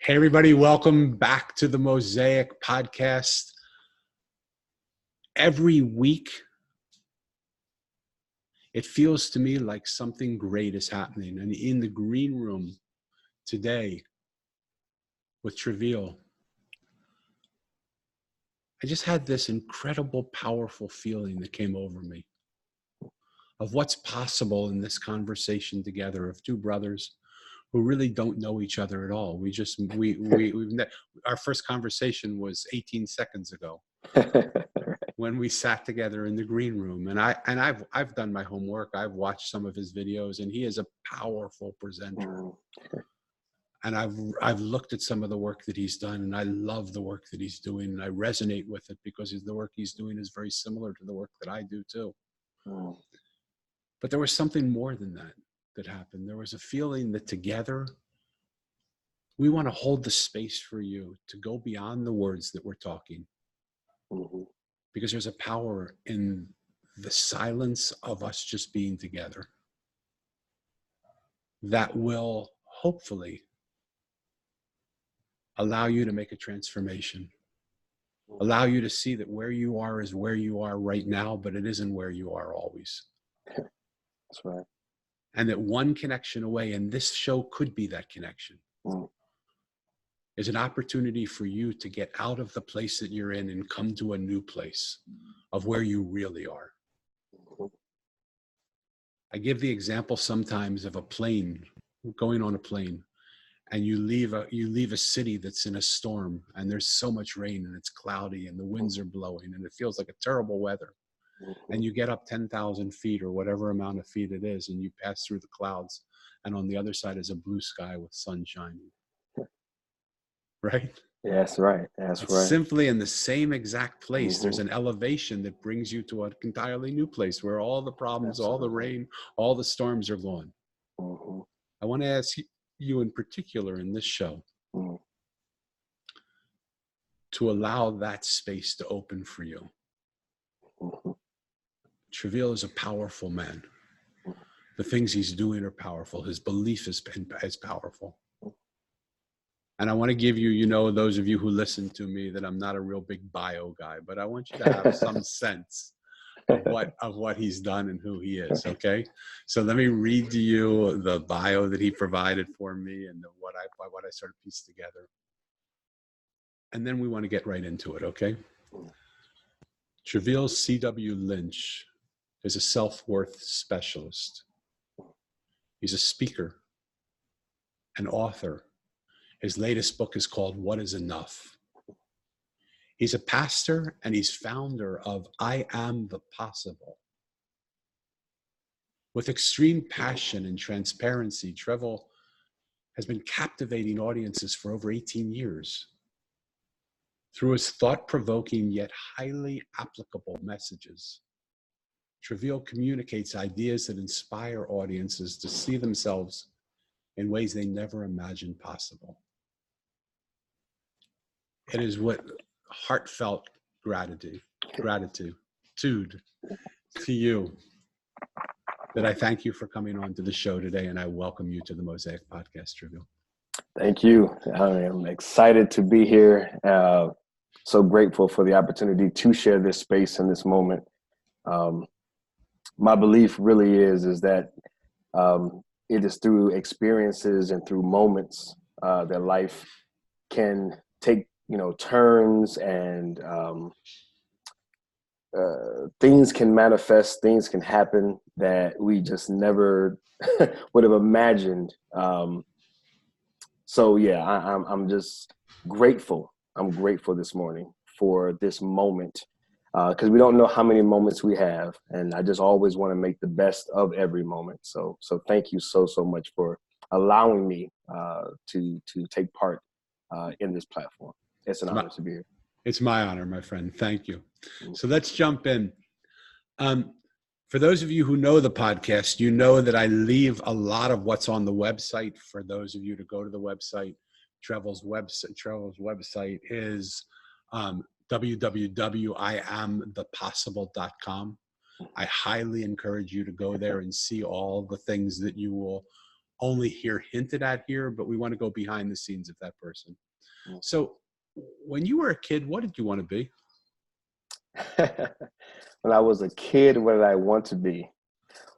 Hey, everybody, welcome back to the Mosaic Podcast. Every week, it feels to me like something great is happening. And in the green room today with Treveal, I just had this incredible, powerful feeling that came over me of what's possible in this conversation together of two brothers who really don't know each other at all. Our first conversation was 18 seconds ago when we sat together in the green room. And I've done my homework. I've watched some of his videos, and he is a powerful presenter. And I've looked at some of the work that he's done, and I love the work that he's doing, and I resonate with it because the work he's doing is very similar to the work that I do too. But there was something more than that happened. There was a feeling that together, we want to hold the space for you to go beyond the words that we're talking. Because there's a power in the silence of us just being together that will hopefully allow you to make a transformation, allow you to see that where you are is where you are right now, but it isn't where you are always. That's right. And that one connection away, and this show could be that connection, is an opportunity for you to get out of the place that you're in and come to a new place of where you really are. I give the example sometimes of a plane, going on a plane, and you leave a city that's in a storm, and there's so much rain, and it's cloudy, and the winds are blowing, and it feels like a terrible weather. And you get up 10,000 feet or whatever amount of feet it is, and you pass through the clouds, and on the other side is a blue sky with sun shining. Right? Yeah, that's right. That's right. Simply in the same exact place, there's an elevation that brings you to an entirely new place where all the problems, all the rain, all the storms are gone. I want to ask you in particular in this show to allow that space to open for you. Treveal is a powerful man. The things he's doing are powerful. His belief is powerful. And I want to give you, those of you who listen to me, that I'm not a real big bio guy, but I want you to have some sense of what he's done and who he is, okay? So let me read to you the bio that he provided for me and what I sort of pieced together. And then we want to get right into it, okay? Treveal C.W. Lynch is a self-worth specialist. He's a speaker, an author. His latest book is called What is Enough? He's a pastor, and he's founder of iamthepossible. With extreme passion and transparency, Treveal has been captivating audiences for over 18 years. Through his thought-provoking yet highly applicable messages, Treveal communicates ideas that inspire audiences to see themselves in ways they never imagined possible. It is with heartfelt gratitude to you that I thank you for coming on to the show today, and I welcome you to the Mosaic Podcast, Treveal. Thank you. I am excited to be here. So grateful for the opportunity to share this space in this moment. My belief really is that it is through experiences and through moments that life can take turns, and things can manifest, things can happen that we just never would have imagined. So yeah, I'm just grateful. I'm grateful this morning for this moment, because we don't know how many moments we have, and I just always want to make the best of every moment. So thank you so much for allowing me to take part in this platform. It's an honor to be here. It's my honor, my friend. Thank you. So let's jump in. For those of you who know the podcast, you know that I leave a lot of what's on the website for those of you to go to the website. Treveal's website is www.iamthepossible.com. I highly encourage you to go there and see all the things that you will only hear hinted at here, but we want to go behind the scenes of that person. So when you were a kid, what did you want to be? When I was a kid, what did I want to be?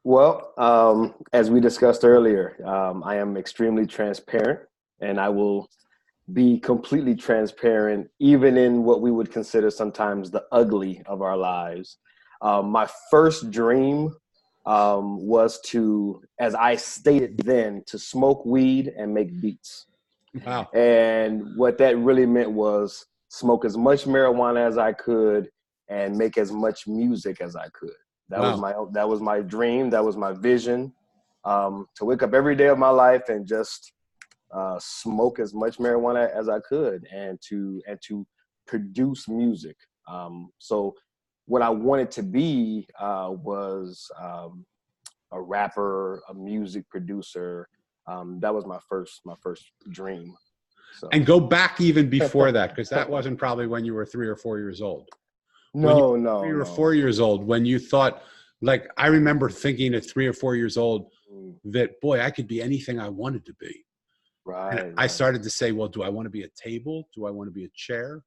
Well, as we discussed earlier, I am extremely transparent, and I will be completely transparent, even in what we would consider sometimes the ugly of our lives. My first dream was to, as I stated then, to smoke weed and make beats. Wow. And what that really meant was smoke as much marijuana as I could and make as much music as I could. That was my dream. That was my vision. To wake up every day of my life and just smoke as much marijuana as I could, and to produce music. So what I wanted to be was a rapper, a music producer. That was my first dream. So. And go back even before that, because that wasn't probably when you were 3 or 4 years old. No. 3 or 4 years old, when you thought, like, I remember thinking at 3 or 4 years old that, boy, I could be anything I wanted to be. Right. And I started to say, well, do I want to be a table? Do I want to be a chair?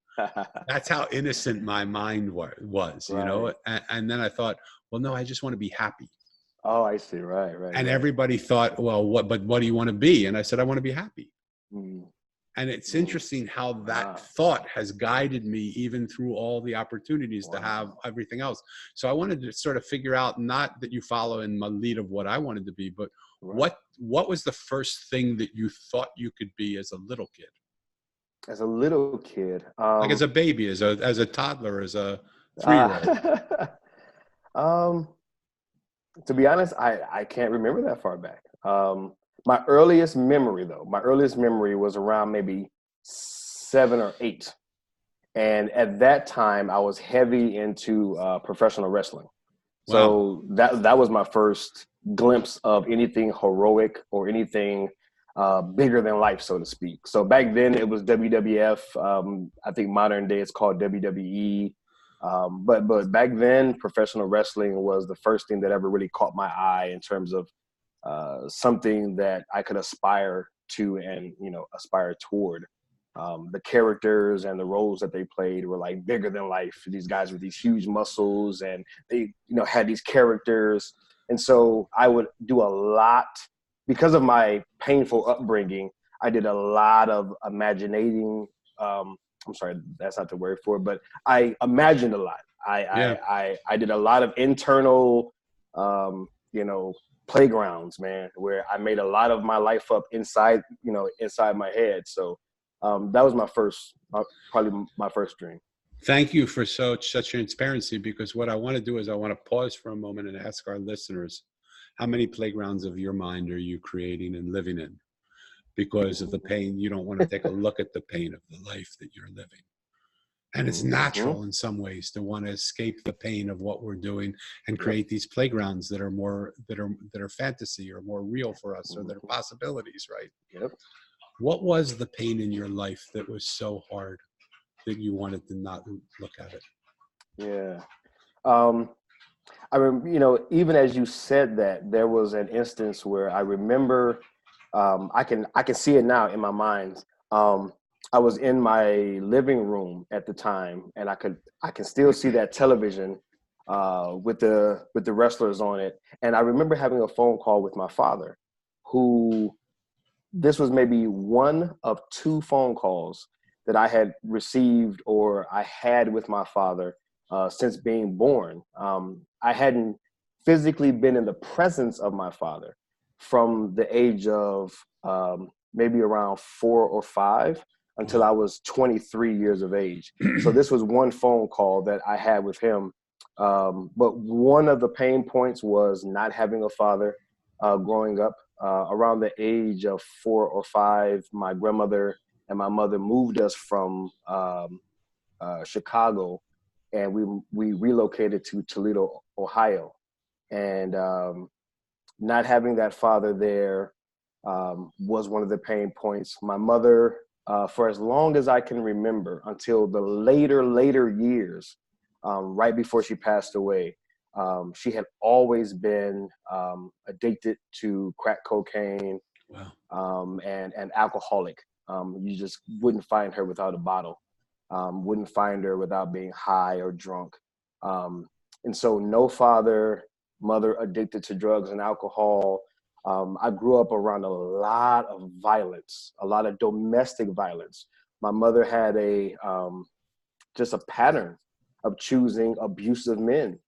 That's how innocent my mind was, you know? And then I thought, well, no, I just want to be happy. Oh, I see. Right. And everybody thought, well, what do you want to be? And I said, I want to be happy. Mm. And it's interesting how that thought has guided me even through all the opportunities to have everything else. So I wanted to sort of figure out, not that you follow in my lead of what I wanted to be, but what was the first thing that you thought you could be as a little kid? As a little kid, like as a baby, as a toddler, as a 3-year-old. To be honest, I can't remember that far back. My earliest memory was around maybe 7 or 8. And at that time, I was heavy into professional wrestling. So that was my first glimpse of anything heroic or anything bigger than life, so to speak. So back then it was WWF. I think modern day it's called WWE. But back then, professional wrestling was the first thing that ever really caught my eye in terms of something that I could aspire to and, aspire toward. The characters and the roles that they played were like bigger than life. These guys with these huge muscles, and they, had these characters. And so I would do a lot, because of my painful upbringing, I did a lot of imaginating. I'm sorry, that's not the word for it, but I imagined a lot. I did a lot of internal, playgrounds, man, where I made a lot of my life up inside my head. So that was probably my first dream. Thank you for such transparency, because what I want to do is I want to pause for a moment and ask our listeners, how many playgrounds of your mind are you creating and living in? Because of the pain, you don't want to take a look at the pain of the life that you're living. And it's natural in some ways to want to escape the pain of what we're doing and create these playgrounds that are more, that are fantasy or more real for us, or that are possibilities, right? Yep. What was the pain in your life that was so hard that you wanted to not look at it? Yeah. I remember, even as you said that, there was an instance where I remember, I can see it now in my mind. I was in my living room at the time, and I can still see that television with the wrestlers on it. And I remember having a phone call with my father, who, this was maybe one of 2 phone calls that I had received or I had with my father since being born. I hadn't physically been in the presence of my father from the age of maybe around 4 or 5 until I was 23 years of age. So this was one phone call that I had with him. But one of the pain points was not having a father growing up. Around the age of 4 or 5, my grandmother and my mother moved us from Chicago, and we relocated to Toledo, Ohio. And not having that father there was one of the pain points. My mother, for as long as I can remember, until the later years, right before she passed away, she had always been addicted to crack cocaine Wow. and alcoholic. You just wouldn't find her without a bottle. Wouldn't find her without being high or drunk. And so no father, mother addicted to drugs and alcohol. I grew up around a lot of violence, a lot of domestic violence. My mother had just a pattern of choosing abusive men.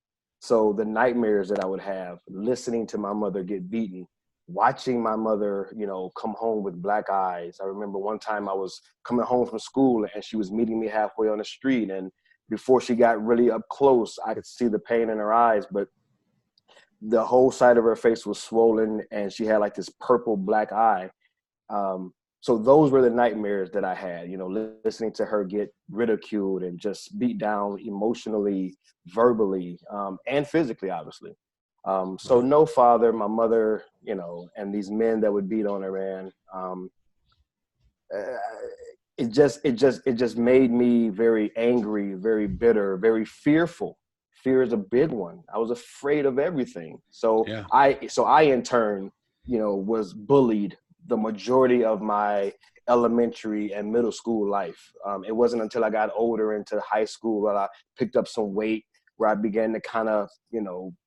So the nightmares that I would have, listening to my mother get beaten, watching my mother, come home with black eyes. I remember one time I was coming home from school and she was meeting me halfway on the street. And before she got really up close, I could see the pain in her eyes, but the whole side of her face was swollen and she had like this purple black eye. So those were the nightmares that I had, listening to her get ridiculed and just beat down emotionally, verbally, and physically, obviously. So no father, my mother, and these men that would beat on her, man. It just made me very angry, very bitter, very fearful. Fear is a big one. I was afraid of everything. So Yeah. I in turn, was bullied the majority of my elementary and middle school life. It wasn't until I got older into high school that I picked up some weight, where I began to kind of,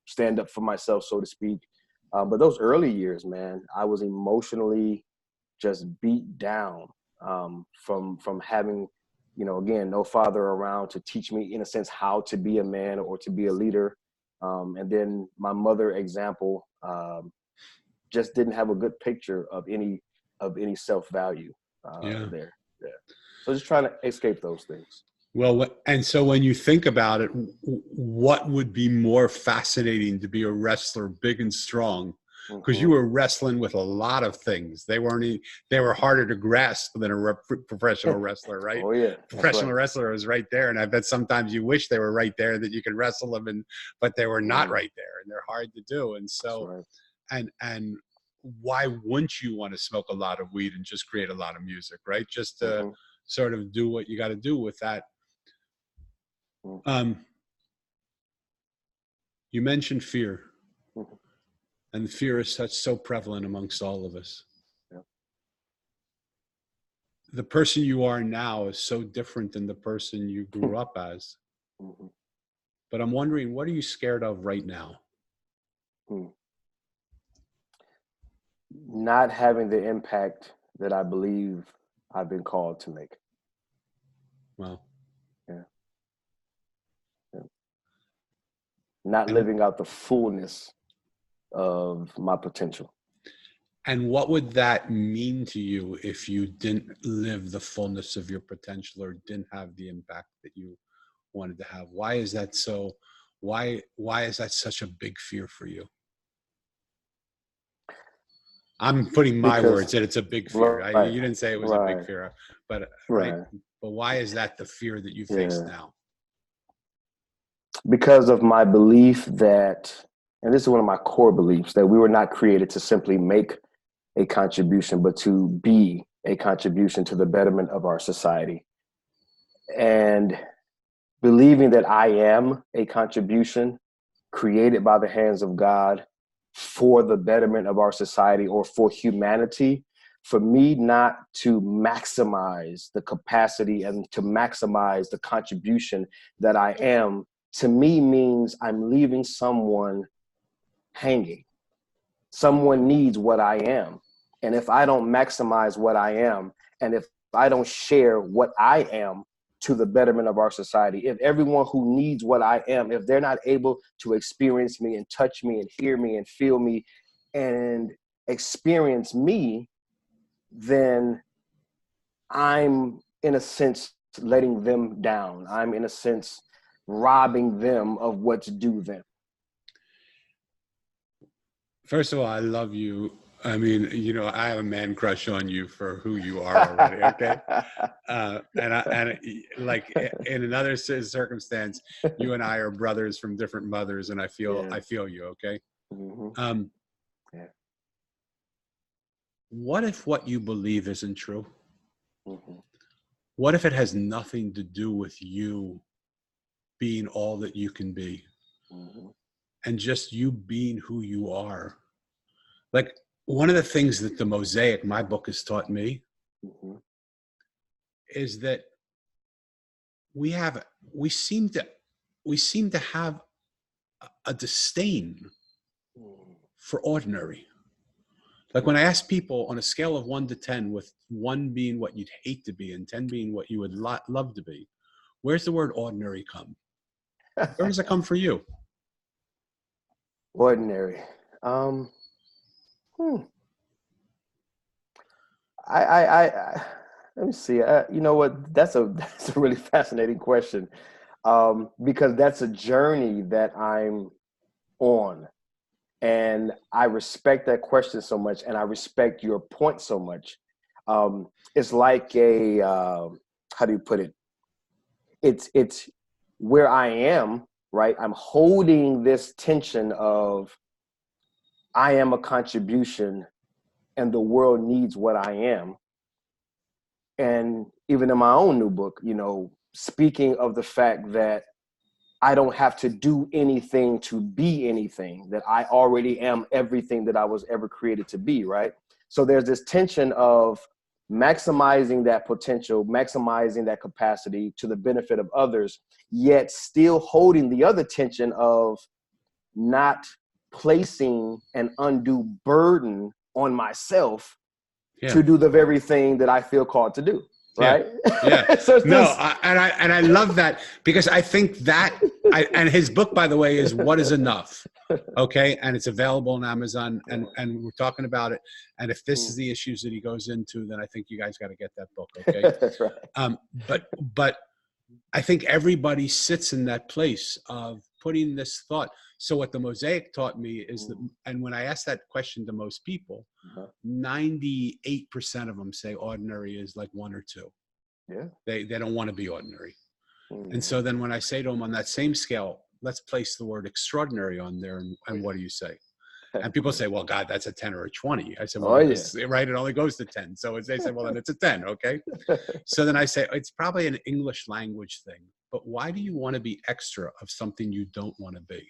stand up for myself, so to speak. But those early years, man, I was emotionally just beat down from having, again, no father around to teach me, in a sense, how to be a man or to be a leader. And then my mother example just didn't have a good picture of any self-value Yeah. there. Yeah. So just trying to escape those things. Well, and so when you think about it, what would be more fascinating to be a wrestler, big and strong? Because you were wrestling with a lot of things. They were harder to grasp than a professional wrestler, right? Oh yeah, Professional wrestler is right there, and I bet sometimes you wish they were right there, that you could wrestle them, but they were not right there, and they're hard to do. And so, and why wouldn't you want to smoke a lot of weed and just create a lot of music, right? Just to sort of do what you got to do with that. You mentioned fear, and fear is so prevalent amongst all of us. Yeah. The person you are now is so different than the person you grew up as. But I'm wondering, what are you scared of right now? Not having the impact that I believe I've been called to make. Wow. Yeah. Not living out the fullness of my potential. And what would that mean to you if you didn't live the fullness of your potential, or didn't have the impact that you wanted to have? Why is that so? Why is that such a big fear for you? I'm putting my words in. It's a big fear. You didn't say it was a big fear, but right. But why is that the fear that you face now? Because of my belief that, and this is one of my core beliefs, that we were not created to simply make a contribution, but to be a contribution to the betterment of our society. And believing that I am a contribution created by the hands of God for the betterment of our society, or for humanity, for me not to maximize the capacity and to maximize the contribution that I am, to me means I'm leaving someone hanging. Someone needs what I am. And if I don't maximize what I am, and if I don't share what I am to the betterment of our society, if everyone who needs what I am, if they're not able to experience me and touch me and hear me and feel me and experience me, then I'm, in a sense, letting them down. I'm, in a sense, robbing them of what's due them. First of all, I love you. I mean, I have a man crush on you for who you are already. Okay. And like in another circumstance, you and I are brothers from different mothers, and I feel you. Okay. What if what you believe isn't true? What if it has nothing to do with you being all that you can be, and just you being who you are? Like, one of the things that the Mosaic, my book, has taught me Mm-hmm. is that we seem to have a disdain for ordinary. Like when I ask people on a scale of 1 to 10, with 1 being what you'd hate to be and 10 being what you would love to be, where's the word ordinary come? Where does it come for you? Ordinary. Hmm. I let me see. You know what? That's a really fascinating question, because that's a journey that I'm on, and I respect that question so much, and I respect your point so much. It's like a how do you put it? It's where I am, right? I'm holding this tension of I am a contribution and the world needs what I am. And even in my own new book, you know, speaking of the fact that I don't have to do anything to be anything, that I already am everything that I was ever created to be, right? So there's this tension of maximizing that potential, maximizing that capacity to the benefit of others, yet still holding the other tension of not placing an undue burden on myself to do the very thing that I feel called to do. Right. Yeah. So it's No. this. I love that, because I think that, and his book, by the way, is What is Enough? Okay. And it's available on Amazon, and we're talking about it. And if this is the issues that he goes into, then I think you guys got to get that book. Okay. That's right. But I think everybody sits in that place of putting this thought. So what the Mosaic taught me is that, and when I ask that question to most people, 98% of them say ordinary is like 1 or 2. Yeah. They don't want to be ordinary. And so then when I say to them on that same scale, let's place the word extraordinary on there, and what do you say? And people say, well, God, that's a 10 or a 20. I said, well, right, it only goes to 10. So they say, well, then it's a 10, okay? So then I say, it's probably an English language thing, but why do you want to be extra of something you don't want to be?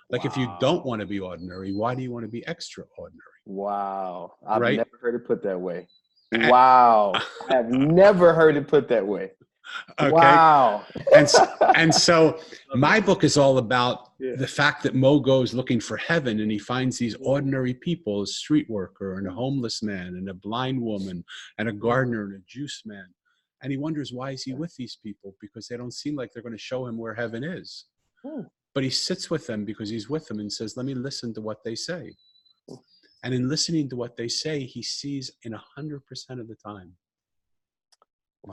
Like, if you don't want to be ordinary, why do you want to be extraordinary? Wow. I've Right? never heard it put that way. Wow. I have never heard it put that way. Okay. Wow. And so my book is all about the fact that Mo goes looking for heaven, and he finds these ordinary people, a street worker and a homeless man and a blind woman and a gardener and a juice man. And he wonders, why is he with these people? Because they don't seem like they're going to show him where heaven is. But he sits with them because he's with them and says, let me listen to what they say. And in listening to what they say, he sees in 100% of the time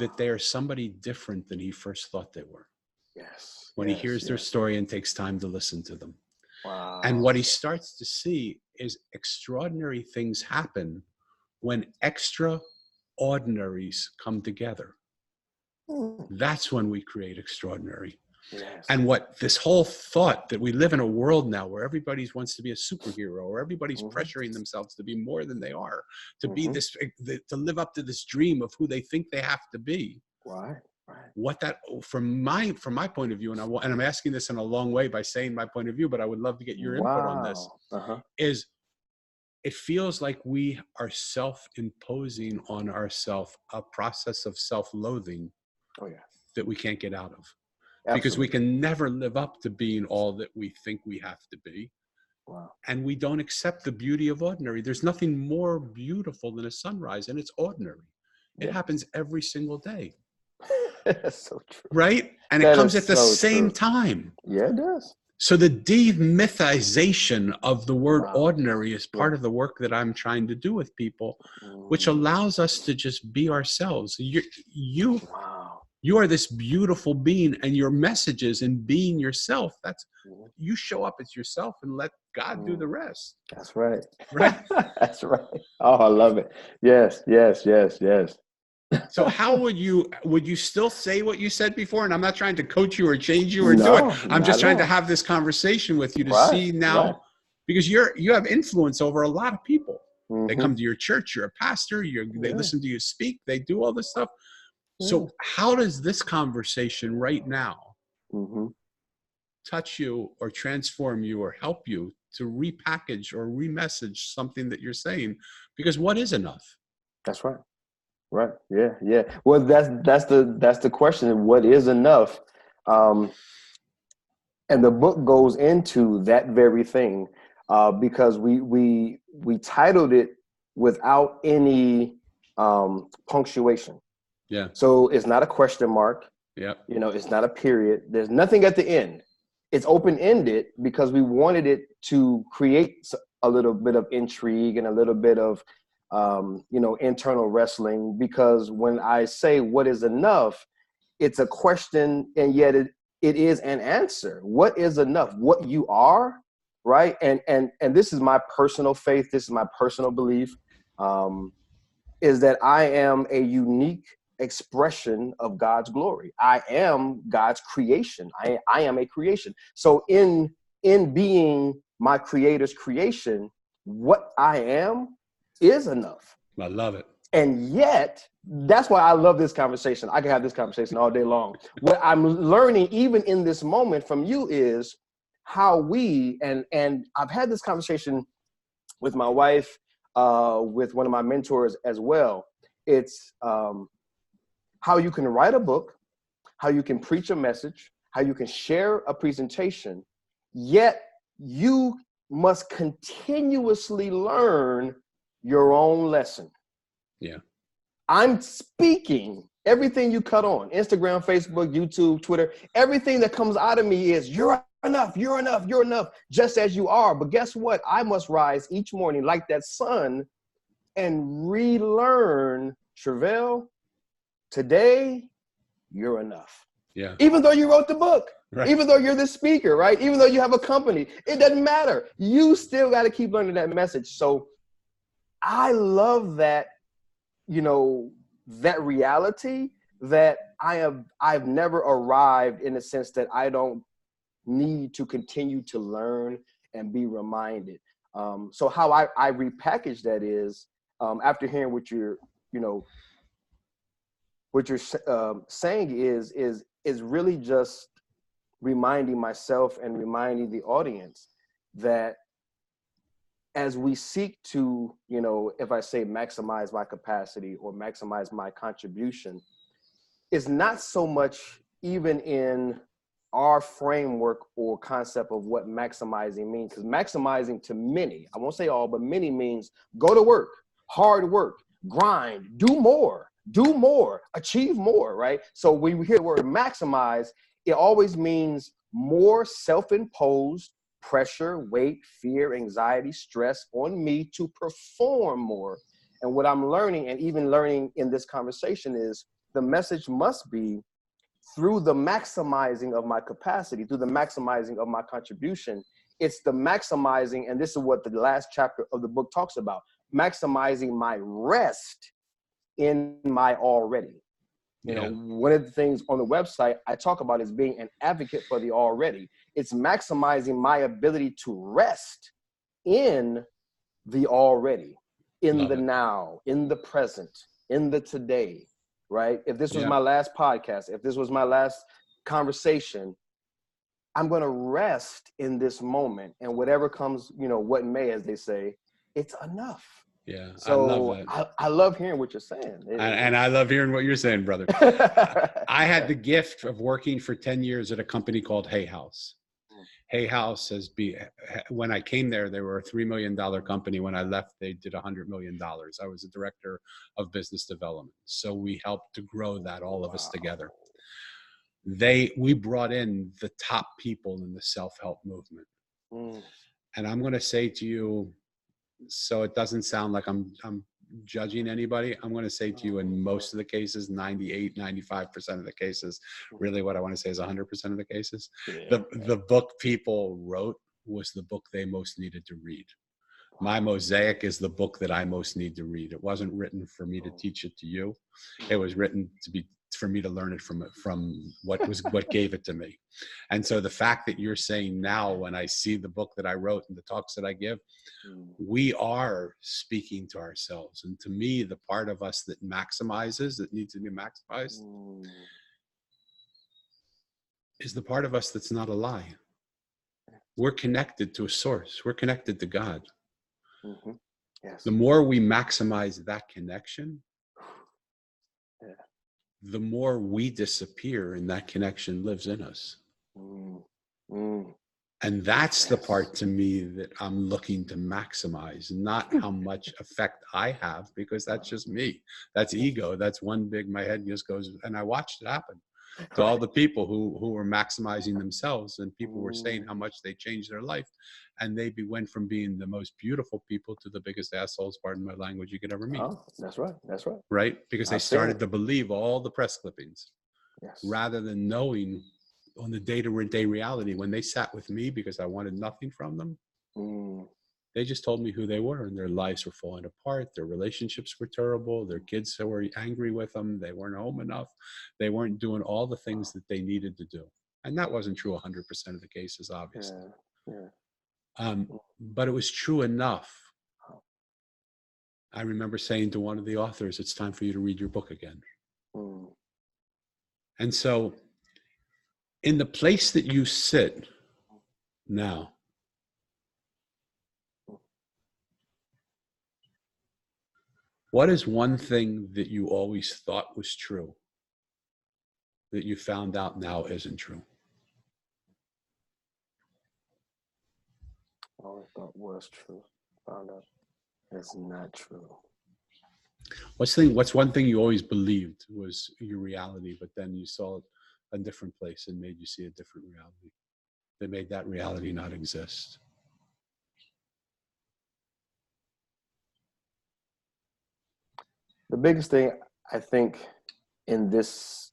that they are somebody different than he first thought they were. Yes. When he hears their story and takes time to listen to them. Wow. And what he starts to see is extraordinary things happen when extraordinaries come together. That's when we create extraordinary. Yes. And what this whole thought that we live in a world now where everybody wants to be a superhero, or everybody's pressuring themselves to be more than they are, to be this, to live up to this dream of who they think they have to be. Right. What that, from my point of view, and I'm asking this in a long way by saying my point of view, but I would love to get your input on this, is it feels like we are self-imposing on ourselves a process of self-loathing that we can't get out of. Absolutely. Because we can never live up to being all that we think we have to be. Wow. And we don't accept the beauty of ordinary. There's nothing more beautiful than a sunrise, and it's ordinary. It happens every single day. That's so true. Right? And it comes at the same time. Yeah, it does. So the demythization of the word ordinary is part of the work that I'm trying to do with people, which allows us to just be ourselves. You are this beautiful being, and your message is in being yourself. That's, you show up as yourself and let God do the rest. That's right. Right? That's right. Oh, I love it. Yes. So how would you still say what you said before? And I'm not trying to coach you or change you or do it. I'm just trying to have this conversation with you to see now, because you have influence over a lot of people. They come to your church, you're a pastor, they listen to you speak, they do all this stuff. So how does this conversation right now touch you or transform you or help you repackage or remessage something that you're saying, because what is enough? That's right. Right. Yeah. Yeah. Well, that's the question. What is enough? And the book goes into that very thing, because we titled it without any punctuation. Yeah. So it's not a question mark. Yeah. You know, it's not a period. There's nothing at the end. It's open-ended because we wanted it to create a little bit of intrigue and a little bit of internal wrestling, because when I say what is enough, it's a question, and yet it is an answer. What is enough? What you are, right? And this is my personal faith. This is my personal belief, is that I am a unique expression of God's glory. I am God's creation. I am a creation. So in being my creator's creation, what I am is enough. I love it. And yet, that's why I love this conversation. I can have this conversation all day long. What I'm learning, even in this moment from you, is how we, and I've had this conversation with my wife, with one of my mentors as well. It's how you can write a book, how you can preach a message, how you can share a presentation, yet you must continuously learn your own lesson. Yeah. I'm speaking everything you cut on Instagram, Facebook, YouTube, Twitter. Everything that comes out of me is you're enough, you're enough, you're enough, just as you are. But guess what? I must rise each morning like that sun and relearn, Treveal, today you're enough. Yeah. Even though you wrote the book, right. Even though you're the speaker, right? Even though you have a company, it doesn't matter. You still got to keep learning that message. So I love that, that reality, that I've never arrived, in the sense that I don't need to continue to learn and be reminded. So how I repackage that is, after hearing what you're saying is really just reminding myself and reminding the audience that as we seek to, if I say maximize my capacity or maximize my contribution, it's not so much even in our framework or concept of what maximizing means. Because maximizing to many, I won't say all, but many means go to work, hard work, grind, do more, achieve more, right? So when we hear the word maximize, it always means more self-imposed pressure, weight, fear, anxiety, stress on me to perform more. And what I'm learning, and even learning in this conversation, is the message must be through the maximizing of my capacity, through the maximizing of my contribution. It's the maximizing, and this is what the last chapter of the book talks about, maximizing my rest in my already. One of the things on the website I talk about is being an advocate for the already. It's maximizing my ability to rest in the already, in the now, in the present, in the today, right? If this was my last podcast, if this was my last conversation, I'm going to rest in this moment, and whatever comes, what may, as they say, it's enough. Yeah, so I love that. I love hearing what you're saying. And I love hearing what you're saying, brother. I had the gift of working for 10 years at a company called Hay House. Hay House when I came there, they were a $3 million company. When I left, they did $100 million. I was the director of business development. So we helped to grow that, all of us together. We brought in the top people in the self-help movement. And I'm going to say to you, so it doesn't sound like I'm judging anybody, I'm going to say to you, in most of the cases, 98, 95% of the cases, really what I want to say is 100% of the cases, the book people wrote was the book they most needed to read. My Mosaic is the book that I most need to read. It wasn't written for me to teach it to you. It was written for me to learn it from what gave it to me. And so the fact that you're saying now, when I see the book that I wrote and the talks that I give, we are speaking to ourselves. And to me, the part of us that maximizes, that needs to be maximized, is the part of us that's not a lie. we're connected to a source. We're connected to God. Mm-hmm. Yes. The more we maximize that connection, Yeah. the more we disappear and that connection lives in us. Mm. Mm. And that's the Yes. part to me that I'm looking to maximize, not how much effect I have, because that's just me. That's ego. That's one big, my head just goes, and I watched it happen to all the people who were maximizing themselves, and people were saying how much they changed their life. And they went from being the most beautiful people to the biggest assholes, pardon my language, you could ever meet. Oh, that's right. That's right. Right? Because they I've seen started it. to believe all the press clippings Yes. rather than knowing on the day-to-day reality. When they sat with me because I wanted nothing from them, they just told me who they were, and their lives were falling apart. Their relationships were terrible. Their kids were angry with them. They weren't home enough. They weren't doing all the things that they needed to do. And that wasn't true 100% of the cases, obviously. Yeah. But it was true enough. I remember saying to one of the authors, it's time for you to read your book again. And so in the place that you sit now, what is one thing that you always thought was true that you found out now isn't true? All I thought was true, found out it's not true. What's one thing you always believed was your reality, but then you saw a different place and made you see a different reality that made that reality not exist? The biggest thing I think in this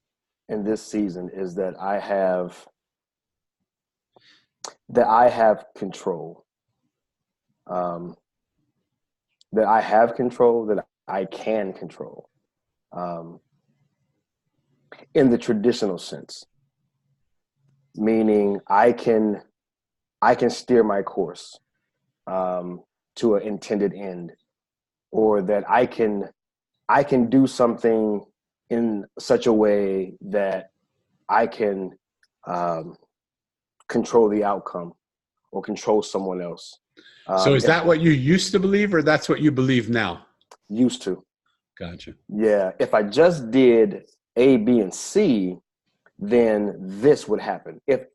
season is that I have control. That I have control, that I can control. In the traditional sense, meaning I can steer my course to an intended end, or that I can do something in such a way that I can control the outcome or control someone else. So is that what you used to believe, or that's what you believe now? Used to. Gotcha. Yeah. If I just did A, B, and C, then this would happen. If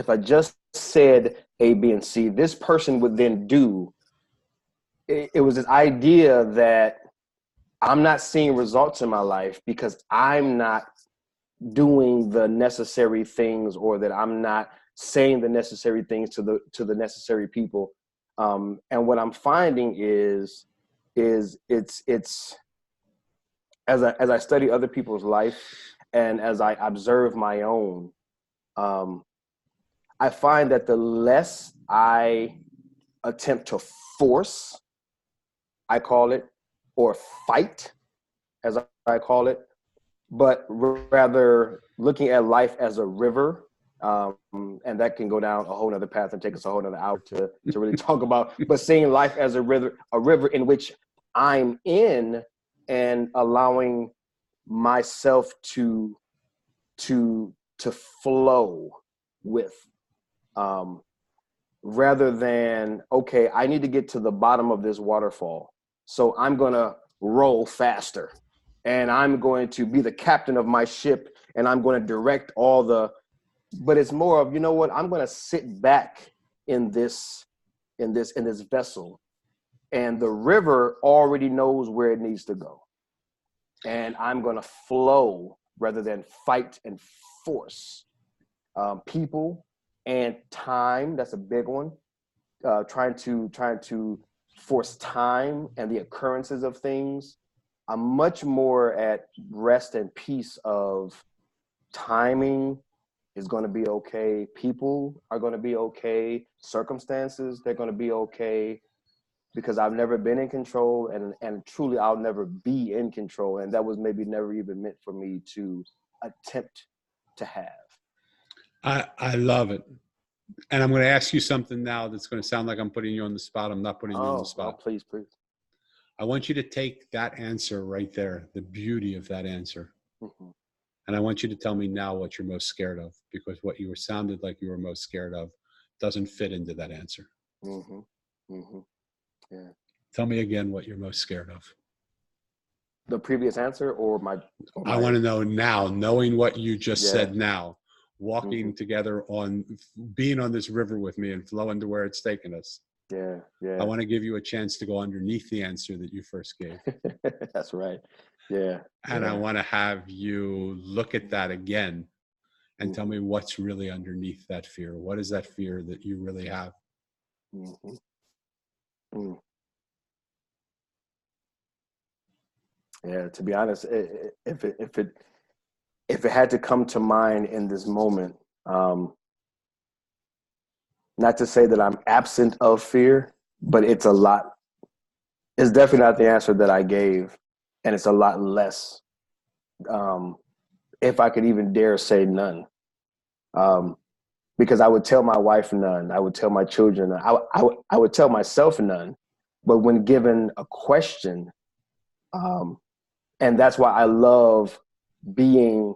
I just said A, B, and C, this person would then do. It was this idea that I'm not seeing results in my life because I'm not doing the necessary things, or that I'm not saying the necessary things to the necessary people. And what I'm finding is it's as I study other people's life and as I observe my own, I find that the less I attempt to force, I call it, or fight, as I call it, but rather looking at life as a river, and that can go down a whole nother path and take us a whole nother hour to really talk about, but seeing life as a river in which I'm in, and allowing myself to flow with, rather than, okay, I need to get to the bottom of this waterfall, so I'm gonna roll faster, and I'm going to be the captain of my ship, and I'm going to direct all the, but it's more of, you know what, I'm going to sit back in this vessel, and the river already knows where it needs to go, and I'm going to flow rather than fight and force. People and time, that's a big one. Trying to force time and the occurrences of things. I'm much more at rest and peace of timing is going to be okay. People are going to be okay. Circumstances, they're going to be okay, because I've never been in control, and truly I'll never be in control. And that was maybe never even meant for me to attempt to have. I love it. And I'm going to ask you something now that's going to sound like I'm putting you on the spot. I'm not putting you on the spot. Oh, please. I want you to take that answer right there, the beauty of that answer. Mm-hmm. And I want you to tell me now what you're most scared of, because what you were sounded like you were most scared of doesn't fit into that answer. Mm-hmm. Mm-hmm. Yeah. Tell me again what you're most scared of. The previous answer or my I want to know now, knowing what you just Yeah. said now, Mm-hmm. walking together on, being on this river with me and flowing to where it's taking us. Yeah. Yeah. I want to give you a chance to go underneath the answer that you first gave. That's right. Yeah. And I Yeah. want to have you look at that again and tell Mm-hmm. me what's really underneath that fear. What is that fear that you really have? Mm-hmm. Mm. Yeah. To be honest, if it had to come to mind in this moment, not to say that I'm absent of fear, but it's a lot. It's definitely not the answer that I gave, and it's a lot less. If I could even dare say none, because I would tell my wife none, I would tell my children, I would tell myself none. But when given a question, and that's why I love being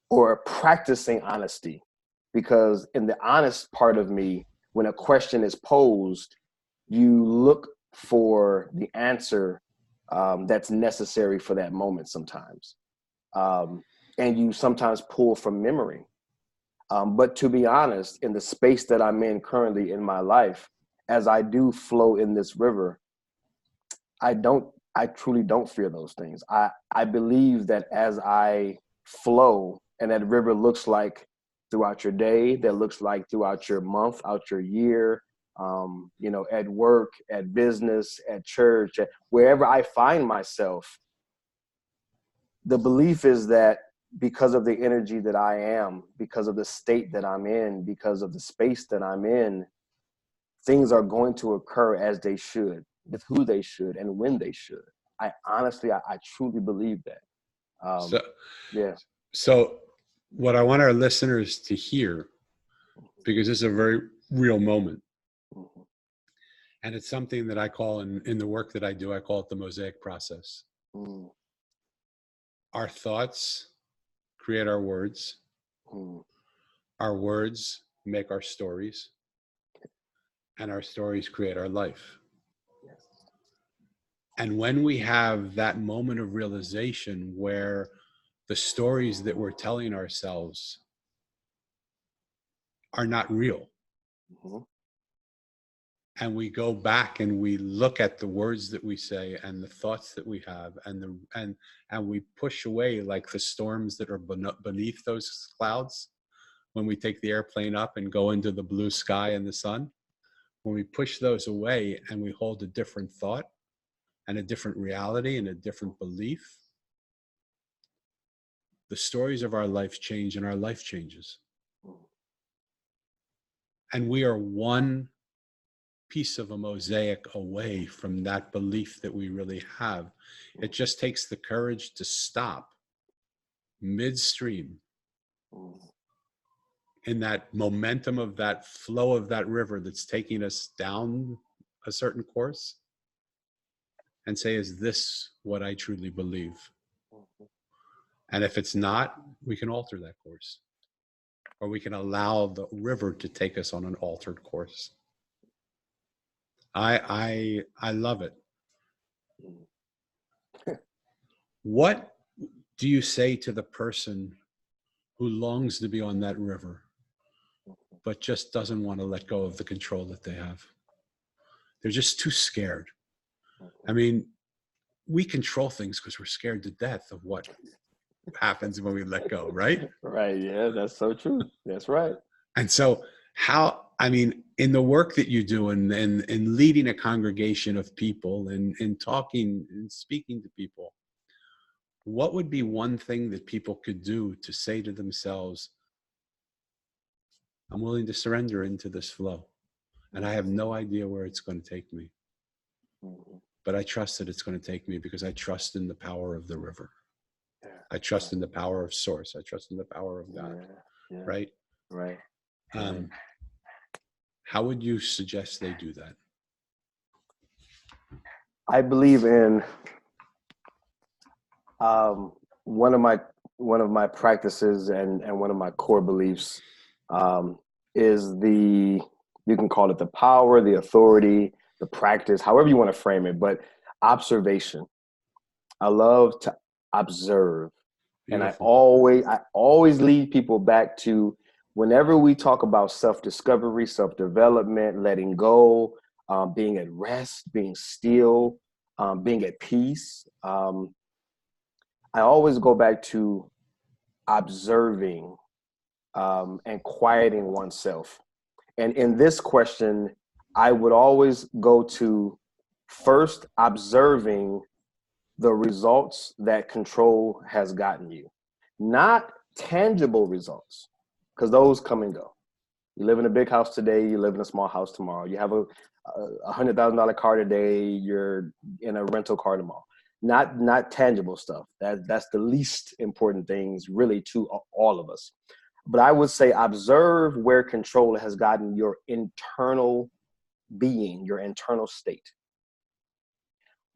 or practicing honesty, because in the honest part of me, when a question is posed, you look for the answer that's necessary for that moment sometimes. And you sometimes pull from memory. But to be honest, in the space that I'm in currently in my life, as I do flow in this river, I truly don't fear those things. I believe that as I flow, and that river looks like throughout your day, that looks like throughout your month, out your year, at work, at business, at church, wherever I find myself, the belief is that because of the energy that I am, because of the state that I'm in, because of the space that I'm in, things are going to occur as they should, with who they should and when they should. I honestly, I truly believe that. Yeah. So what I want our listeners to hear, because this is a very real moment, Mm-hmm. and it's something that I call in the work that I do, I call it the mosaic process. Mm-hmm. Our thoughts create our words. Mm-hmm. Our words make our stories, and our stories create our life. Yes. And when we have that moment of realization where the stories that we're telling ourselves are not real, Mm-hmm. and we go back and we look at the words that we say and the thoughts that we have, and we push away like the storms that are beneath those clouds, when we take the airplane up and go into the blue sky and the sun, when we push those away and we hold a different thought and a different reality and a different belief, the stories of our life change and our life changes. And we are one piece of a mosaic away from that belief that we really have. It just takes the courage to stop midstream in that momentum of that flow of that river that's taking us down a certain course, and say, is this what I truly believe? And if it's not, we can alter that course, or we can allow the river to take us on an altered course. I love it. What do you say to the person who longs to be on that river, but just doesn't want to let go of the control that they have? They're just too scared. I mean, we control things because we're scared to death of what happens when we let go, right? Right. Yeah, that's so true. That's right. And so in the work that you do and in leading a congregation of people and in talking and speaking to people, what would be one thing that people could do to say to themselves, I'm willing to surrender into this flow, and I have no idea where it's going to take me, but I trust that it's going to take me because I trust in the power of the river. I trust in the power of source. I trust in the power of God. Right? Right. How would you suggest they do that? I believe in one of my practices and one of my core beliefs is you can call it the power, the authority, the practice, however you want to frame it, but observation. I love to observe. And I Beautiful. always lead people back to whenever we talk about self-discovery, self-development, letting go, being at rest, being still, being at peace. I always go back to observing and quieting oneself. And in this question, I would always go to first observing the results that control has gotten you, not tangible results, because those come and go. You live in a big house today, you live in a small house tomorrow. You have a $100,000 car today, you're in a rental car tomorrow. Not tangible stuff. That's the least important things really to all of us. But I would say observe where control has gotten your internal being, your internal state.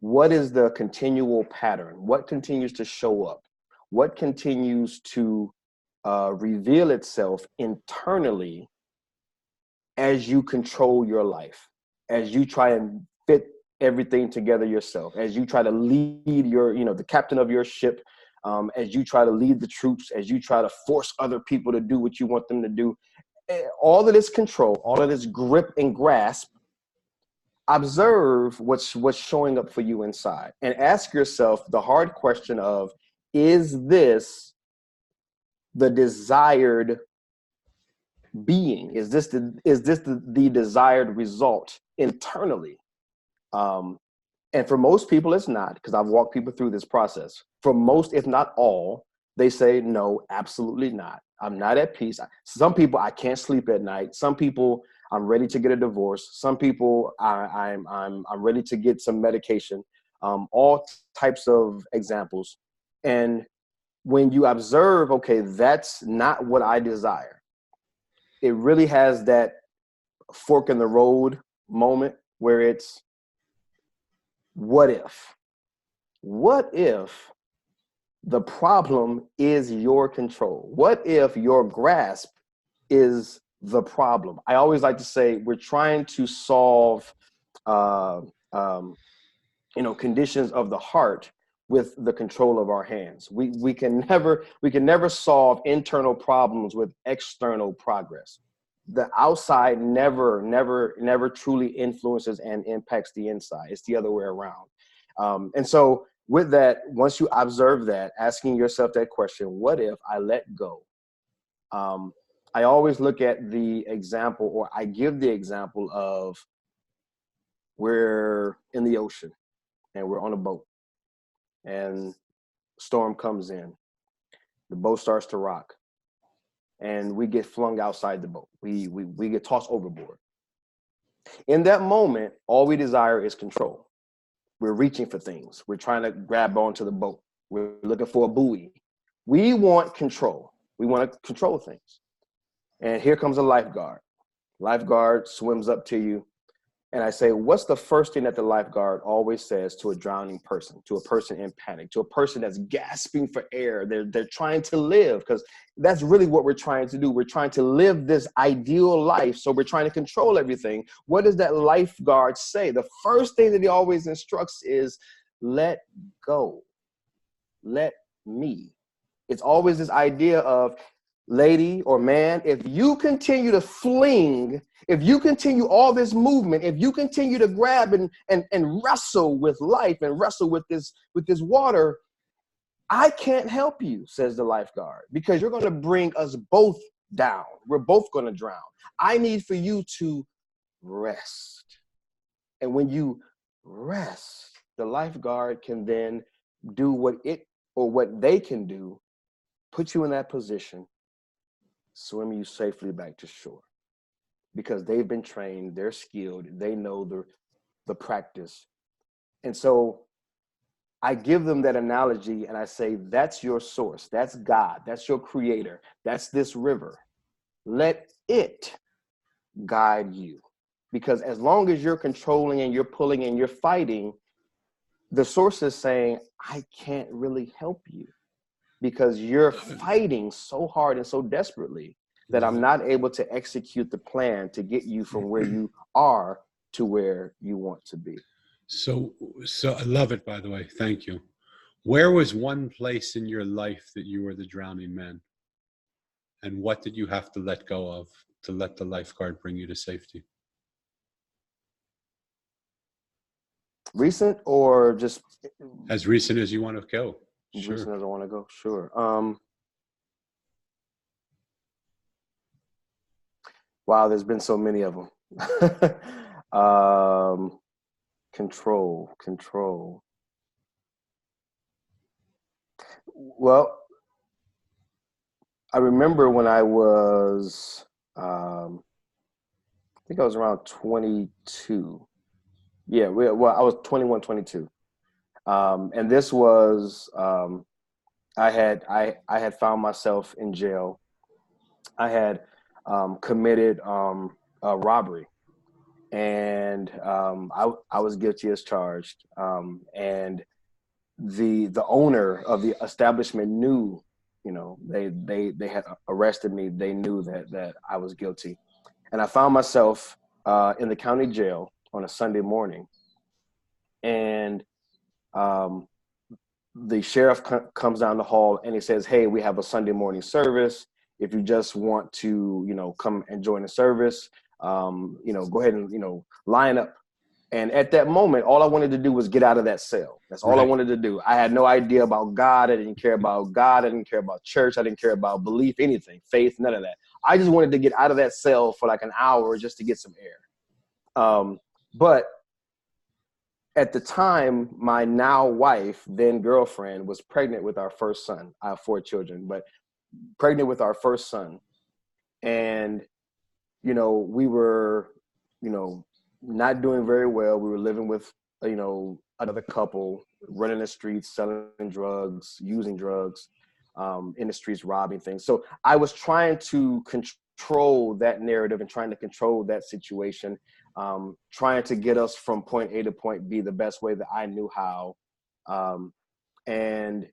What is the continual pattern? What continues to show up? What continues to reveal itself internally as you control your life, as you try and fit everything together yourself, as you try to lead the captain of your ship, as you try to lead the troops, as you try to force other people to do what you want them to do. All of this control, all of this grip and grasp, observe what's showing up for you inside and ask yourself the hard question of, is this the desired being? Is this the desired result internally? And for most people, it's not, because I've walked people through this process. For most, if not all, they say, no, absolutely not. I'm not at peace. Some people, I can't sleep at night. Some people, I'm ready to get a divorce. Some people, I'm ready to get some medication. All types of examples. And when you observe, okay, that's not what I desire, it really has that fork in the road moment where it's, what if? What if the problem is your control? What if your grasp is the problem? I always like to say we're trying to solve, conditions of the heart with the control of our hands. We can never solve internal problems with external progress. The outside never truly influences and impacts the inside. It's the other way around. And so with that, once you observe that, asking yourself that question, what if I let go? I always look at the example, or I give the example of, we're in the ocean and we're on a boat and storm comes in. The boat starts to rock and we get flung outside the boat. We get tossed overboard. In that moment, all we desire is control. We're reaching for things. We're trying to grab onto the boat. We're looking for a buoy. We want control. We want to control things. And here comes a lifeguard. Lifeguard swims up to you. And I say, what's the first thing that the lifeguard always says to a drowning person, to a person in panic, to a person that's gasping for air? They're trying to live, because that's really what we're trying to do. We're trying to live this ideal life. So we're trying to control everything. What does that lifeguard say? The first thing that he always instructs is, let go. Let me. It's always this idea of, lady or man, if you continue to fling, if you continue all this movement, if you continue to grab and wrestle with life and wrestle with this water, I can't help you, says the lifeguard, because you're going to bring us both down. We're both going to drown. I need for you to rest. And when you rest, the lifeguard can then do what they can do, put you in that position, swim you safely back to shore, because they've been trained, they're skilled, they know the practice. And so I give them that analogy and I say, that's your source, that's God, that's your creator, that's this river. Let it guide you, because as long as you're controlling and you're pulling and you're fighting, the source is saying, I can't really help you, because you're fighting so hard and so desperately that I'm not able to execute the plan to get you from where you are to where you want to be. So I love it, by the way. Thank you. Where was one place in your life that you were the drowning man? And what did you have to let go of to let the lifeguard bring you to safety? Recent or just As recent as you want to go. Sure. Recent as I want to go. Sure. Wow, there's been so many of them. Control. Well, I remember when I was, I think I was around 22. Yeah, I was 21, 22. And this was, I had found myself in jail. I had committed a robbery, and I was guilty as charged. And the owner of the establishment knew, they had arrested me. They knew that I was guilty, and I found myself in the county jail on a Sunday morning, and the sheriff comes down the hall and he says, "Hey, we have a Sunday morning service. If you just want to, come and join the service, go ahead and, line up." And at that moment, all I wanted to do was get out of that cell. That's all I wanted to do. I had no idea about God. I didn't care about God. I didn't care about church. I didn't care about belief, anything, faith, none of that. I just wanted to get out of that cell for like an hour just to get some air. But at the time, my now wife, then girlfriend, was pregnant with our first son. I have 4 children, but pregnant with our first son. And, we were, not doing very well. We were living with, another couple, running the streets, selling drugs, using drugs, in the streets, robbing things. So I was trying to control that narrative and trying to control that situation, trying to get us from point A to point B the best way that I knew how. And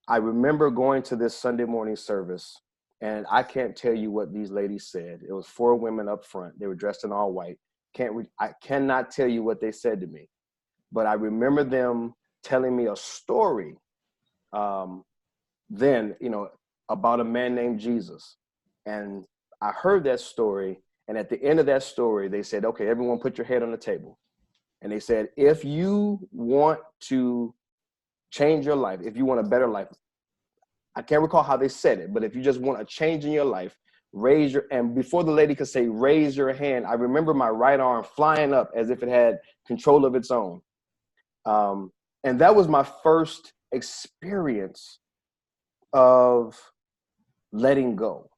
I remember going to this Sunday morning service, and I can't tell you what these ladies said. It was 4 women up front. They were dressed in all white. I cannot tell you what they said to me, but I remember them telling me a story then, about a man named Jesus. And I heard that story. And at the end of that story, they said, "Okay, everyone put your head on the table." And they said, "If you want to change your life, if you want a better life," I can't recall how they said it, but if you just want a change in your life, and before the lady could say, "Raise your hand," I remember my right arm flying up as if it had control of its own. And that was my first experience of letting go,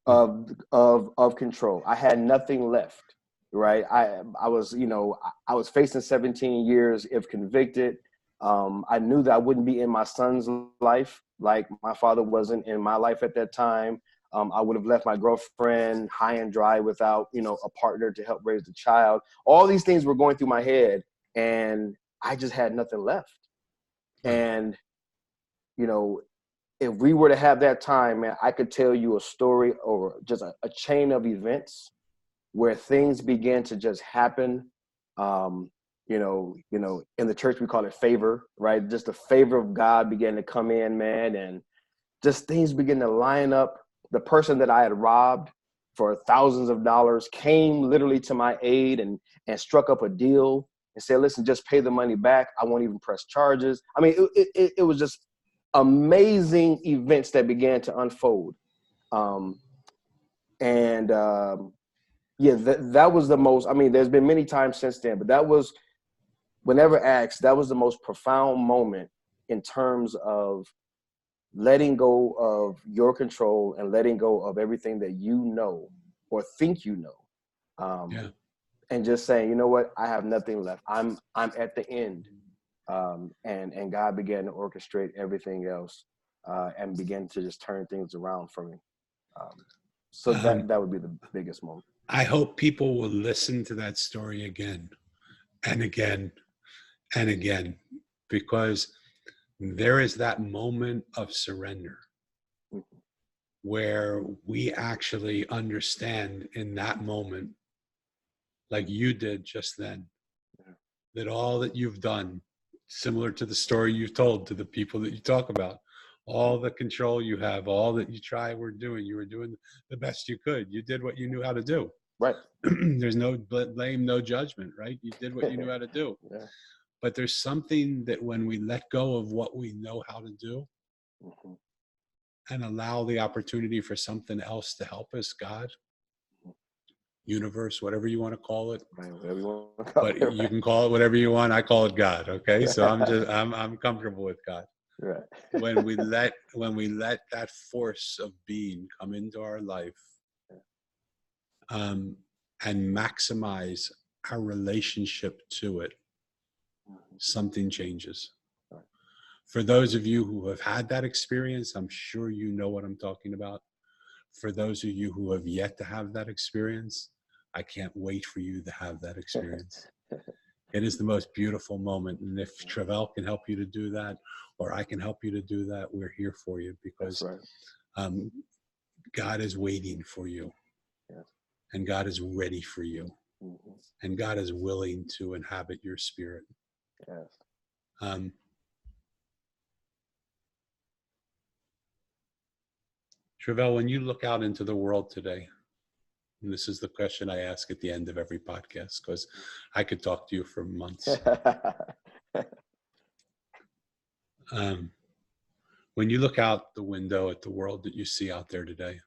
of control. I had nothing left, right? I was facing 17 years if convicted. I knew that I wouldn't be in my son's life like my father wasn't in my life at that time. I would have left my girlfriend high and dry without, a partner to help raise the child. All these things were going through my head, and I just had nothing left. And, if we were to have that time, man, I could tell you a story or just a chain of events where things began to just happen. In the church, we call it favor, right? Just the favor of God began to come in, man. And just things began to line up. The person that I had robbed for thousands of dollars came literally to my aid and struck up a deal and said, "Listen, just pay the money back. I won't even press charges." I mean, it was just amazing events that began to unfold. That was the most, I mean, there's been many times since then, but that was, whenever asked, that was the most profound moment in terms of letting go of your control and letting go of everything that you know or think you know. And just saying, "You know what, I have nothing left. I'm at the end." And God began to orchestrate everything else and began to just turn things around for me. So that would be the biggest moment. I hope people will listen to that story again and again and again, because there is that moment of surrender. Mm-hmm. where we actually understand in that moment, like you did just then, that all that you've done, similar to the story you've told to the people that you talk about, all the control you have, all that you were doing the best you could. You did what you knew how to do. Right. There's no blame, no judgment, right? You did what you knew how to do. Yeah. But there's something that when we let go of what we know how to do, Mm-hmm. and allow the opportunity for something else to help us, God, universe, whatever you want to call it. Right, whatever you want to call But it, you right. can call it whatever you want. I call it God. Okay. So I'm comfortable with God. Right. When we let that force of being come into our life, and maximize our relationship to it, something changes. Right. For those of you who have had that experience, I'm sure you know what I'm talking about. For those of you who have yet to have that experience, I can't wait for you to have that experience. It is the most beautiful moment. And if Treveal can help you to do that, or I can help you to do that, we're here for you, because Right. God is waiting for you. Yes. And God is ready for you. Mm-hmm. And God is willing to inhabit your spirit. Yes. Treveal, when you look out into the world today, and this is the question I ask at the end of every podcast, because I could talk to you for months. When you look out the window at the world that you see out there today,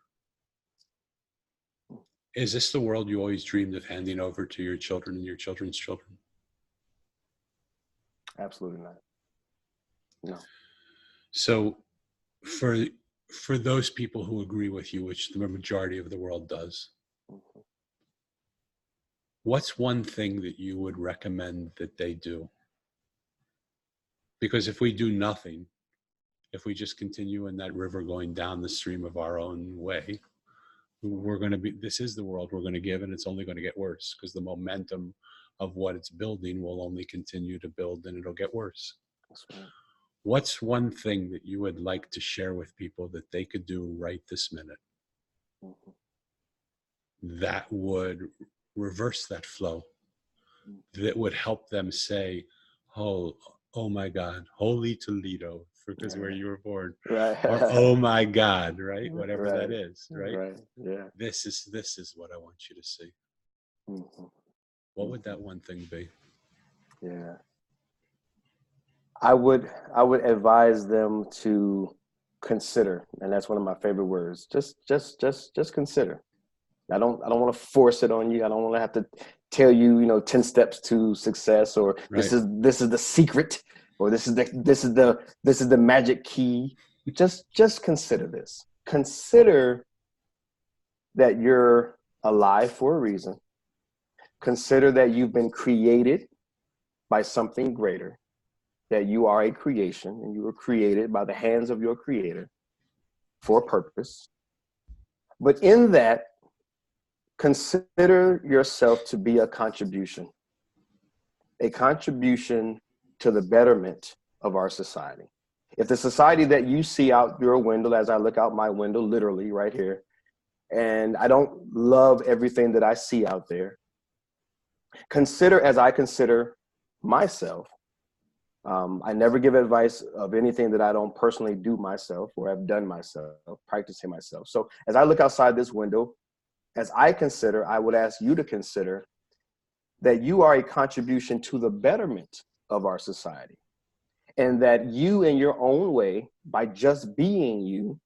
is this the world you always dreamed of handing over to your children and your children's children? Absolutely not. No. So for those people who agree with you, which the majority of the world does, Mm-hmm. what's one thing that you would recommend that they do? Because if we do nothing, if we just continue in that river going down the stream of our own way, this is the world we're going to give, and it's only going to get worse, because the momentum of what it's building will only continue to build, and it'll get worse. That's right. What's one thing that you would like to share with people that they could do right this minute, Mm-hmm. that would reverse that flow, that would help them say, oh my God, holy Toledo, because where you were born, right. or oh my God, right? Whatever Right. that is, right? Right. Yeah. This is what I want you to see. Mm-hmm. What would that one thing be? Yeah. I would advise them to consider, and that's one of my favorite words. Just consider. I don't want to force it on you. I don't want to have to tell you, 10 steps to success, or Right. this is the secret, or this is the magic key. Just consider this. Consider that you're alive for a reason. Consider that you've been created by something greater, that you are a creation, and you were created by the hands of your creator for a purpose. But in that, consider yourself to be a contribution to the betterment of our society. If the society that you see out your window, as I look out my window, literally right here, and I don't love everything that I see out there, consider as I consider myself. I never give advice of anything that I don't personally do myself or have done myself, practicing myself. So as I look outside this window, as I consider, I would ask you to consider that you are a contribution to the betterment of our society, and that you, in your own way, by just being you,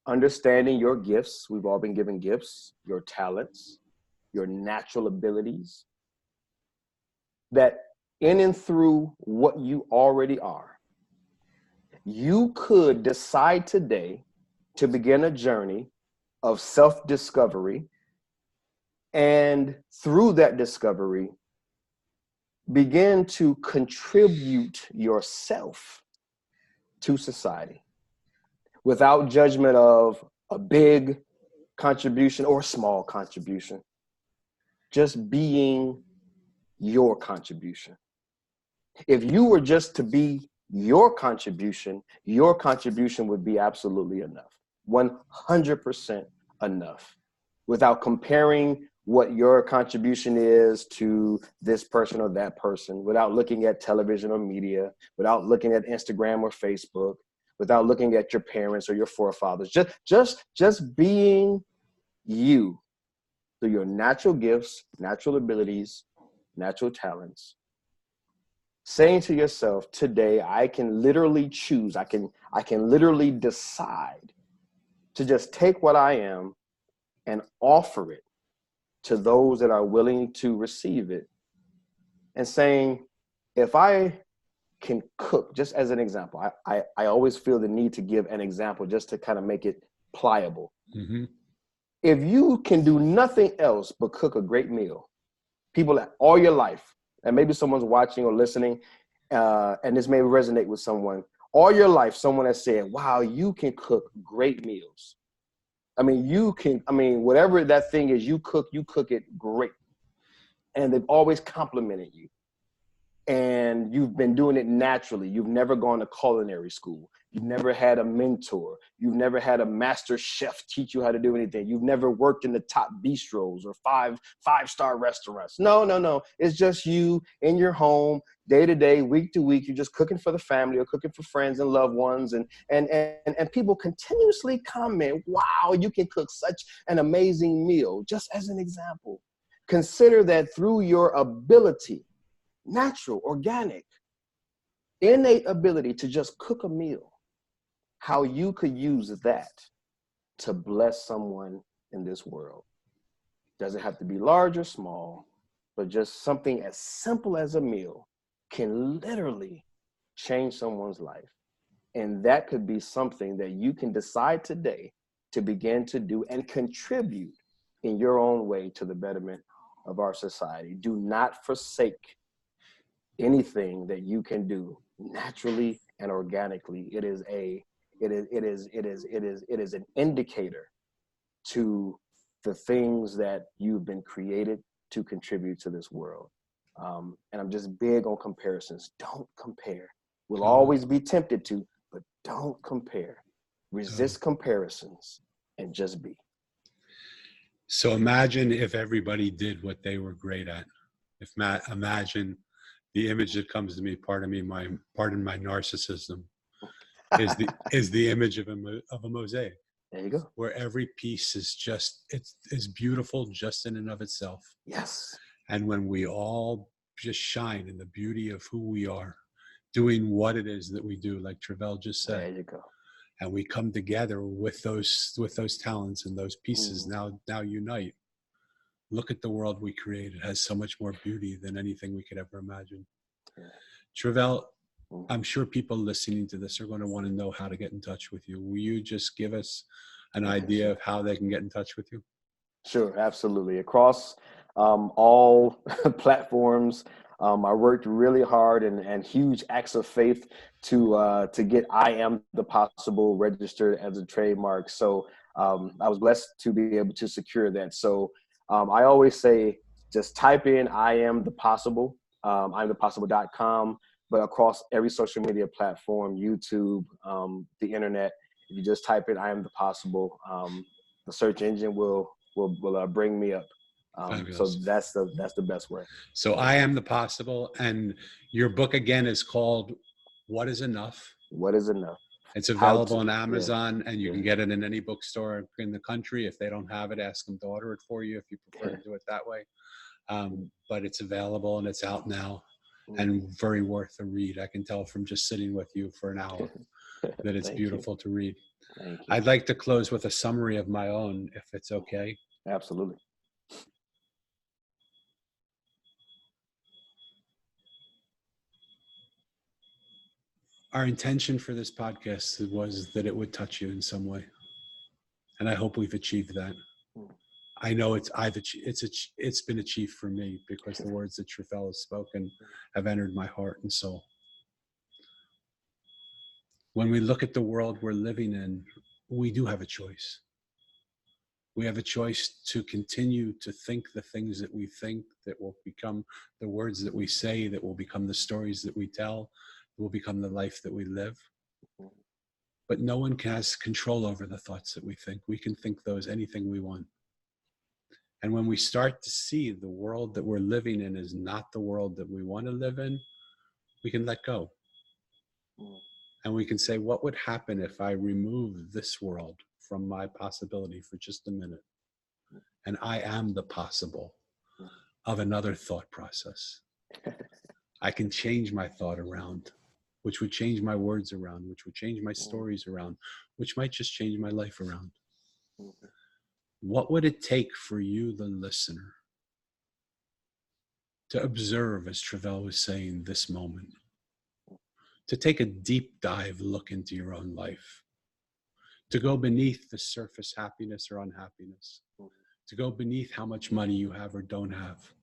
understanding your gifts, we've all been given gifts, your talents, your natural abilities, that in and through what you already are, you could decide today to begin a journey of self-discovery, and through that discovery, begin to contribute yourself to society without judgment of a big contribution or small contribution, just being your contribution. If you were just to be your contribution would be absolutely enough. 100% enough, without comparing what your contribution is to this person or that person, without looking at television or media, without looking at Instagram or Facebook, without looking at your parents or your forefathers. Just being you through your natural gifts, natural abilities, natural talents. Saying to yourself, today I can literally choose, I can literally decide to just take what I am and offer it to those that are willing to receive it. And saying, if I can cook, just as an example, I always feel the need to give an example just to kind of make it pliable. Mm-hmm. If you can do nothing else but cook a great meal, people all your life, and maybe someone's watching or listening, and this may resonate with someone, all your life, someone has said, wow, you can cook great meals. I mean, whatever that thing is, you cook it great. And they've always complimented you. And you've been doing it naturally. You've never gone to culinary school. You've never had a mentor. You've never had a master chef teach you how to do anything. You've never worked in the top bistros or five-star restaurants. No. It's just you in your home, day to day, week to week. You're just cooking for the family or cooking for friends and loved ones. And people continuously comment, wow, you can cook such an amazing meal. Just as an example, consider that through your ability, natural, organic, innate ability to just cook a meal, how you could use that to bless someone in this world. Doesn't have to be large or small, but just something as simple as a meal can literally change someone's life. And that could be something that you can decide today to begin to do and contribute in your own way to the betterment of our society. Do not forsake anything that you can do naturally and organically. It is an indicator to the things that you've been created to contribute to this world. And I'm just big on comparisons. Don't compare. We'll always be tempted to, but don't compare. Resist comparisons and just be. So imagine if everybody did what they were great at. Imagine the image that comes to me, pardon my narcissism, is the image of a mosaic. There you go. Where every piece is beautiful just in and of itself. Yes. And when we all just shine in the beauty of who we are, doing what it is that we do, like Treveal just said. There you go. And we come together with those talents and those pieces now unite. Look at the world we create. It has so much more beauty than anything we could ever imagine. Yeah. Treveal, I'm sure people listening to this are going to want to know how to get in touch with you. Will you just give us an idea of how they can get in touch with you? Sure, absolutely. Across all platforms, I worked really hard and huge acts of faith to get I Am the Possible registered as a trademark. So I was blessed to be able to secure that. So I always say, just type in I Am the Possible, iamthepossible.com, but across every social media platform, YouTube, the internet, if you just type in I Am the Possible, the search engine will bring me up. So that's the best way. So I Am the Possible, and your book again is called What Is Enough? What Is Enough? It's available on Amazon, and you can get it in any bookstore in the country. If they don't have it, ask them to order it for you if you prefer to do it that way. But it's available and it's out now, and very worth a read. I can tell from just sitting with you for an hour that it's beautiful to read. Thank you. I'd like to close with a summary of my own, if it's okay. Absolutely. Our intention for this podcast was that it would touch you in some way. And I hope we've achieved that. I know it's been achieved for me because the words that Treveal has spoken have entered my heart and soul. When we look at the world we're living in, we do have a choice. We have a choice to continue to think the things that we think, that will become the words that we say, that will become the stories that we tell, that will become the life that we live. But no one has control over the thoughts that we think. We can think those anything we want. And when we start to see the world that we're living in is not the world that we want to live in, we can let go. And we can say, what would happen if I remove this world from my possibility for just a minute? And I am the possible of another thought process. I can change my thought around, which would change my words around, which would change my stories around, which might just change my life around. What would it take for you, the listener, to observe, as Treveal was saying, this moment? To take a deep dive look into your own life, to go beneath the surface happiness or unhappiness, to go beneath how much money you have or don't have,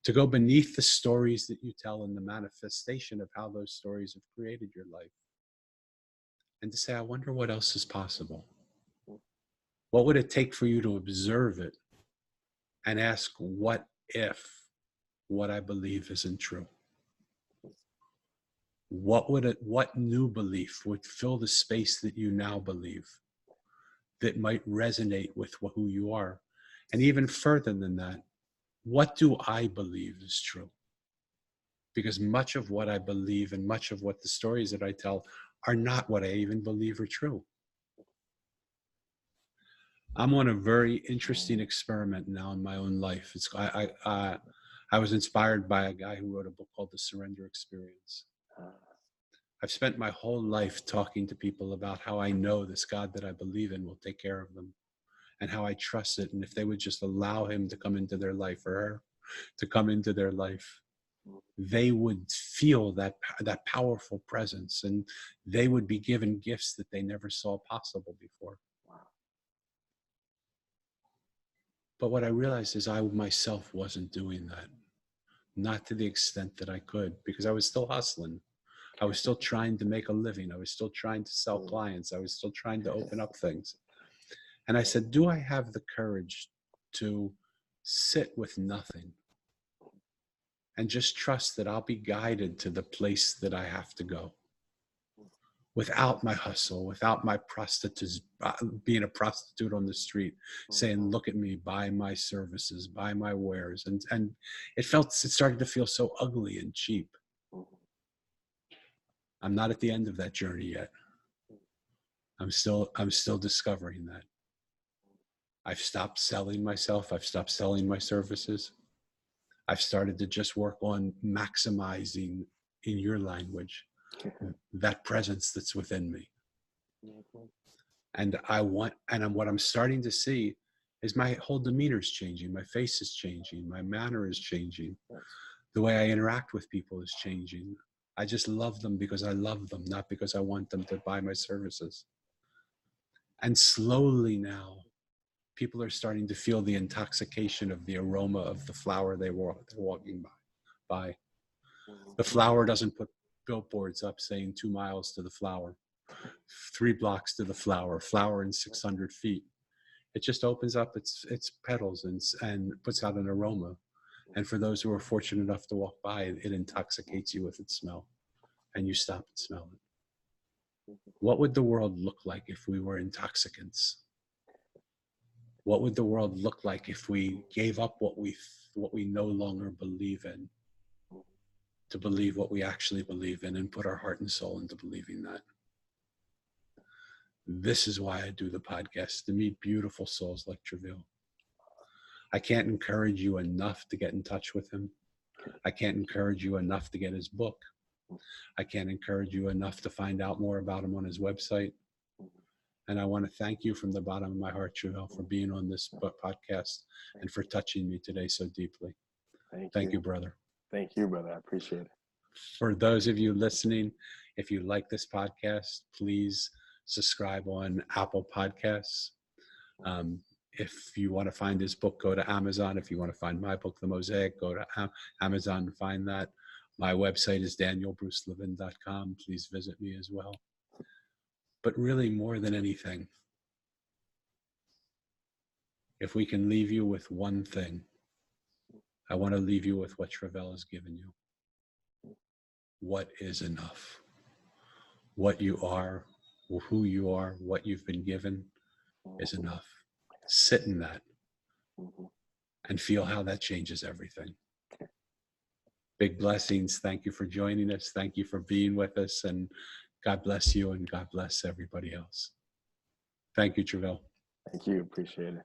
to go beneath the stories that you tell and the manifestation of how those stories have created your life, and to say, I wonder what else is possible. What would it take for you to observe it and ask, what if what I believe isn't true? What new belief would fill the space that you now believe that might resonate with who you are? And even further than that, what do I believe is true? Because much of what I believe and much of what the stories that I tell are not what I even believe are true. I'm on a very interesting experiment now in my own life. I was inspired by a guy who wrote a book called The Surrender Experience. I've spent my whole life talking to people about how I know this God that I believe in will take care of them, and how I trust it. And if they would just allow him to come into their life, or her to come into their life, they would feel that powerful presence, and they would be given gifts that they never saw possible before. But what I realized is I myself wasn't doing that, not to the extent that I could, because I was still hustling. I was still trying to make a living. I was still trying to sell clients. I was still trying to open up things. And I said, do I have the courage to sit with nothing and just trust that I'll be guided to the place that I have to go, without my hustle, without my prostitutes, being a prostitute on the street, saying, look at me, buy my services, buy my wares. And it started to feel so ugly and cheap. I'm not at the end of that journey yet. I'm still discovering that. I've stopped selling myself. I've stopped selling my services. I've started to just work on maximizing, in your language, that presence that's within me. And what I'm starting to see is my whole demeanor is changing. My face is changing. My manner is changing. The way I interact with people is changing. I just love them because I love them, not because I want them to buy my services. And slowly now, people are starting to feel the intoxication of the aroma of the flower they're walking by. The flower doesn't put billboards up saying 2 miles to the flower, 3 blocks to the flower in 600 feet. It just opens up its petals and puts out an aroma. And for those who are fortunate enough to walk by, it intoxicates you with its smell, and you stop and smell it. What would the world look like if we were intoxicants? What would the world look like if we gave up what we no longer believe in, to believe what we actually believe in, and put our heart and soul into believing that? This is why I do the podcast, to meet beautiful souls like Treveal. I can't encourage you enough to get in touch with him. I can't encourage you enough to get his book. I can't encourage you enough to find out more about him on his website. And I want to thank you from the bottom of my heart, Treveal, for being on this podcast and for touching me today so deeply. Thank you, brother. Thank you, brother. I appreciate it. For those of you listening, if you like this podcast, please subscribe on Apple Podcasts. If you want to find his book, go to Amazon. If you want to find my book, The Mosaic, go to Amazon and find that. My website is danielbrucelevin.com. Please visit me as well. But really, more than anything, if we can leave you with one thing, I want to leave you with what Treveal has given you. What is enough? What you are, who you are, what you've been given is enough. Sit in that and feel how that changes everything. Big blessings. Thank you for joining us. Thank you for being with us. And God bless you and God bless everybody else. Thank you, Treveal. Thank you. Appreciate it.